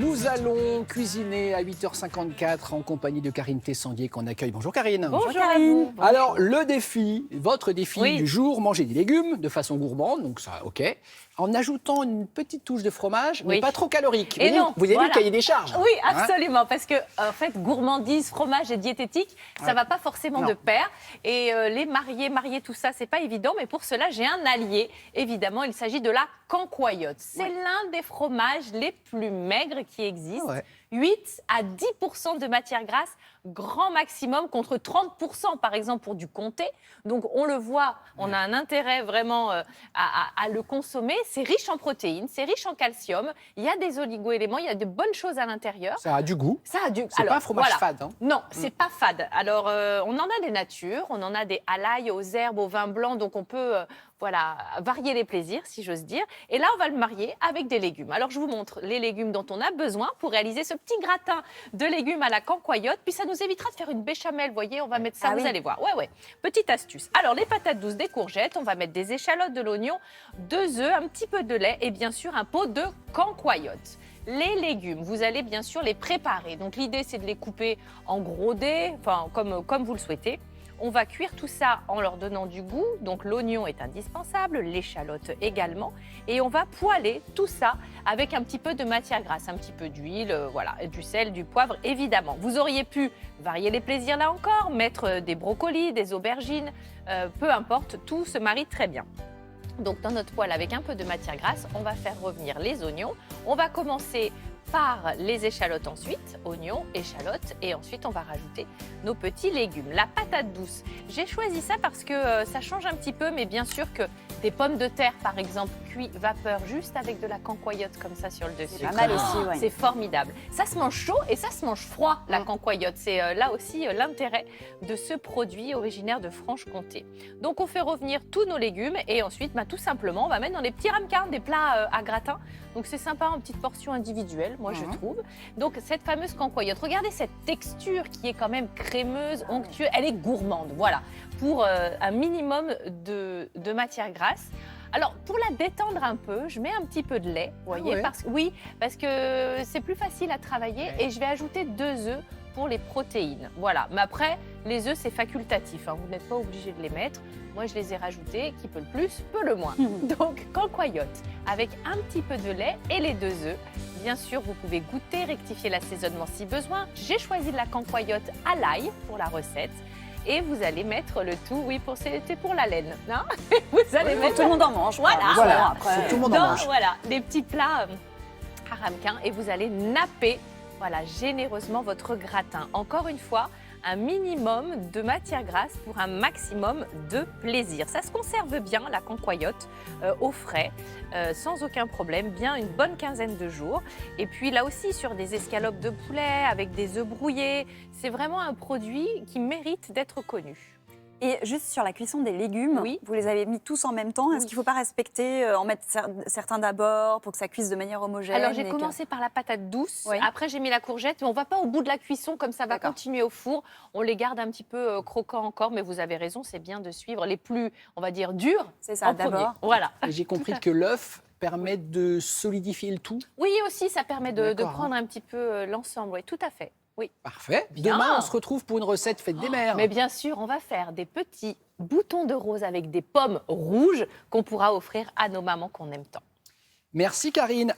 Nous allons cuisiner à 8h54 en compagnie de Karine Tessandier qu'on accueille. Bonjour Karine. Bonjour Karine. Alors le défi, votre défi Oui. du jour, manger des légumes de façon gourmande, donc ça ok, en ajoutant une petite touche de fromage, mais Oui. pas trop calorique. Et non, vous avez vu voilà. le cahier des charges. Oui, Hein. absolument, parce que en fait, gourmandise, fromage et diététique, ça Ouais. va pas forcément Non. de pair. Et les marier tout ça, c'est pas évident. Mais pour cela, j'ai un allié. Évidemment, il s'agit de la cancoyote. C'est l'un des fromages les plus maigres qui existent. Ah ouais. 8 à 10% de matière grasse, grand maximum, contre 30% par exemple pour du comté. Donc on le voit, on a un intérêt vraiment à le consommer. C'est riche en protéines, c'est riche en calcium, il y a des oligo-éléments, il y a de bonnes choses à l'intérieur. Ça a du goût. Ça a du... C'est pas un fromage voilà. fade. Hein. Non, c'est pas fade. Alors, on en a des natures, on en a des à l'ail, aux herbes, au vin blanc, donc on peut voilà, varier les plaisirs, si j'ose dire. Et là, on va le marier avec des légumes. Alors, je vous montre les légumes dont on a besoin pour réaliser ce petit gratin de légumes à la cancoyote. Puis, ça nous évitera de faire une béchamel, vous voyez, on va mettre ça, vous allez voir. Ouais. Petite astuce. Alors, les patates douces, des courgettes, on va mettre des échalotes, de l'oignon, 2 œufs, un petit peu de lait et bien sûr un pot de cancoyote. Les légumes, vous allez bien sûr les préparer. Donc l'idée, c'est de les couper en gros dés, enfin comme vous le souhaitez. On va cuire tout ça en leur donnant du goût. Donc l'oignon est indispensable, l'échalote également. Et on va poêler tout ça avec un petit peu de matière grasse, un petit peu d'huile, voilà, du sel, du poivre, évidemment. Vous auriez pu varier les plaisirs là encore, mettre des brocolis, des aubergines, peu importe, tout se marie très bien. Donc dans notre poêle avec un peu de matière grasse, on va faire revenir les oignons. On va commencer par les échalotes ensuite, oignons, échalotes, et ensuite on va rajouter nos petits légumes. La patate douce, j'ai choisi ça parce que ça change un petit peu, mais bien sûr que des pommes de terre par exemple, cuit vapeur juste avec de la cancoyote comme ça sur le dessus. C'est pas mal aussi, ouais. C'est formidable. Ça se mange chaud et ça se mange froid, la cancoyote. C'est là aussi l'intérêt de ce produit originaire de Franche-Comté. Donc on fait revenir tous nos légumes et ensuite tout simplement on va mettre dans des petits ramequins, des plats à gratin. Donc c'est sympa en petites portions individuelles, moi je trouve. Donc cette fameuse cancoyote, regardez cette texture qui est quand même crémeuse, onctueuse, elle est gourmande, voilà, pour un minimum de matière grasse. Alors, pour la détendre un peu, je mets un petit peu de lait, vous voyez, ouais. parce que c'est plus facile à travailler et je vais ajouter 2 œufs pour les protéines. Voilà, mais après, les œufs, c'est facultatif, hein, vous n'êtes pas obligé de les mettre. Moi, je les ai rajoutés, qui peut le plus, peut le moins. Donc, cancoyote, avec un petit peu de lait et les 2 œufs. Bien sûr, vous pouvez goûter, rectifier l'assaisonnement si besoin. J'ai choisi de la cancoyote à l'ail pour la recette. Et vous allez mettre le tout, c'était pour la laine, hein. Vous allez mettre Tout le monde en mange. Voilà. Après. Faut que tout le monde en mange. Voilà, des petits plats à ramequin et vous allez napper, voilà, généreusement votre gratin. Encore une fois, un minimum de matière grasse pour un maximum de plaisir. Ça se conserve bien, la cancoyote, au frais, sans aucun problème, bien une bonne quinzaine de jours. Et puis là aussi, sur des escalopes de poulet, avec des œufs brouillés, c'est vraiment un produit qui mérite d'être connu. Et juste sur la cuisson des légumes, Oui. vous les avez mis tous en même temps. Est-ce qu'il ne faut pas respecter, en mettre certains d'abord pour que ça cuise de manière homogène? Alors j'ai commencé par la patate douce, Oui. après j'ai mis la courgette, mais on ne va pas au bout de la cuisson, comme ça va D'accord. continuer au four. On les garde un petit peu croquants encore, mais vous avez raison, c'est bien de suivre les plus, on va dire, durs. C'est ça, en premier. d'abord. Voilà. Et j'ai compris que l'œuf permet de solidifier le tout. Oui, aussi, ça permet de D'accord, prendre un petit peu l'ensemble, oui, tout à fait. Oui. Parfait. Bien. Demain, on se retrouve pour une recette fête des mères. Mais bien sûr, on va faire des petits boutons de rose avec des pommes rouges qu'on pourra offrir à nos mamans qu'on aime tant. Merci Karine.